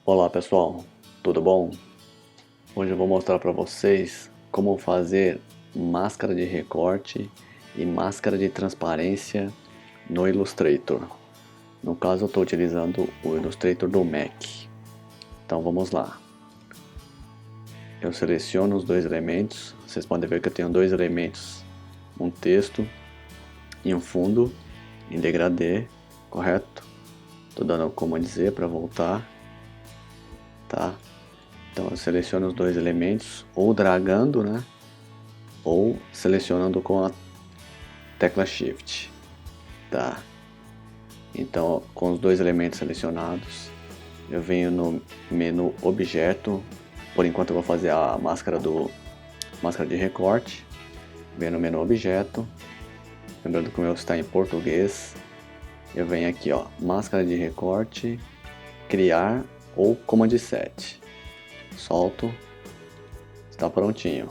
Olá pessoal, tudo bom? Hoje eu vou mostrar para vocês como fazer máscara de recorte e máscara de transparência no Illustrator. No caso eu estou utilizando o Illustrator do Mac. Então vamos lá. Eu seleciono os dois elementos, vocês podem ver que eu tenho dois elementos, um texto e um fundo em degradê, correto? Estou dando Command Z para voltar, tá? Então eu seleciono os dois elementos, ou dragando, né? Ou selecionando com a tecla Shift, tá? Então, com os dois elementos selecionados, eu venho no menu Objeto. Por enquanto eu vou fazer a máscara de recorte. Venho no menu Objeto. Lembrando que o meu está em português. Eu venho aqui, ó, máscara de recorte, criar ou Command 7. Solto. Está prontinho.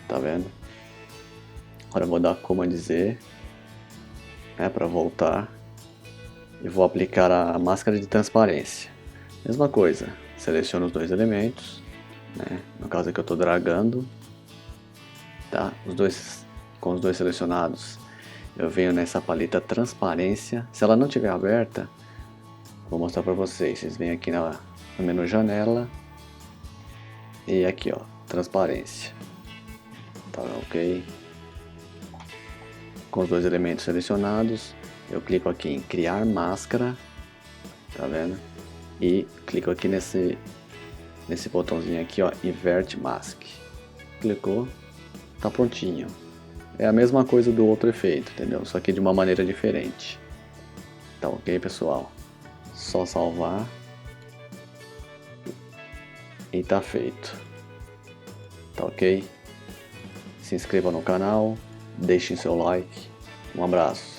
Tá vendo? Agora eu vou dar Command Z, né, para voltar. E vou aplicar a máscara de transparência. Mesma coisa, seleciono os dois elementos, né? No caso aqui eu estou dragando, tá? Com os dois selecionados, eu venho nessa paleta transparência. Se ela não estiver aberta, vou mostrar para vocês. Vocês vêm aqui no menu janela e aqui, ó, transparência, tá ok? Com os dois elementos selecionados, eu clico aqui em criar máscara, tá vendo? E clico aqui nesse botãozinho aqui, ó, Invert Mask. Clicou, tá prontinho. É a mesma coisa do outro efeito, entendeu? Só que de uma maneira diferente. Tá ok, pessoal? Só salvar e tá feito. Tá ok? Se inscreva no canal, deixem seu like. Um abraço.